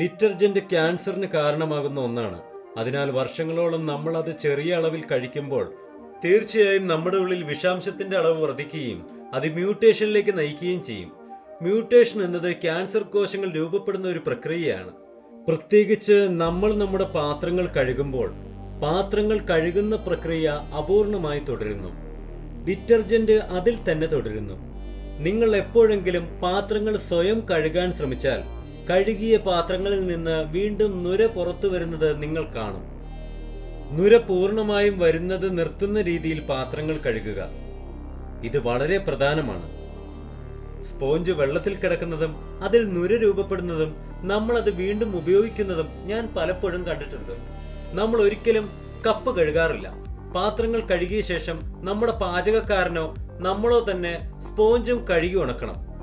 Detergent ക്യാൻസറിന് കാരണമാകുന്ന ഒന്നാണ്. അതിനാൽ വർഷങ്ങളോളം നമ്മൾ അത് ചെറിയ അളവിൽ കഴിക്കുമ്പോൾ തീർച്ചയായും നമ്മുടെ ഉള്ളിൽ വിഷാംശത്തിന്റെ അളവ് വർദ്ധിക്കുകയും അത് മ്യൂട്ടേഷനിലേക്ക് നയിക്കുകയും ചെയ്യും. മ്യൂട്ടേഷൻ എന്നത് ക്യാൻസർ കോശങ്ങൾ രൂപപ്പെടുന്ന ഒരു പ്രക്രിയയാണ്. പ്രത്യേകിച്ച് നമ്മൾ നമ്മുടെ പാത്രങ്ങൾ കഴുകുമ്പോൾ പാത്രങ്ങൾ കഴുകുന്ന പ്രക്രിയ അപൂർണമായി തുടരുന്നു. ഡിറ്റർജന്റ് അതിൽ തന്നെ തുടരുന്നു. നിങ്ങൾ എപ്പോഴെങ്കിലും പാത്രങ്ങൾ സ്വയം കഴുകാൻ ശ്രമിച്ചാൽ കഴുകിയ പാത്രങ്ങളിൽ നിന്ന് വീണ്ടും നുര പുറത്തു വരുന്നത് നിങ്ങൾ കാണും. നുര പൂർണ്ണമായും വരുന്നത് നിർത്തുന്ന രീതിയിൽ പാത്രങ്ങൾ കഴുകുക. ഇത് വളരെ പ്രധാനമാണ്. സ്പോഞ്ച് വെള്ളത്തിൽ കിടക്കുന്നതും അതിൽ നുര രൂപപ്പെടുന്നതും നമ്മൾ അത് വീണ്ടും ഉപയോഗിക്കുന്നതും ഞാൻ പലപ്പോഴും കണ്ടിട്ടുണ്ട്. നമ്മൾ ഒരിക്കലും കപ്പ് കഴുകാറില്ല. പാത്രങ്ങൾ കഴുകിയ ശേഷം നമ്മുടെ പാചകക്കാരനോ നമ്മളോ തന്നെ സ്പോഞ്ചും കഴുകി ഉണക്കണം.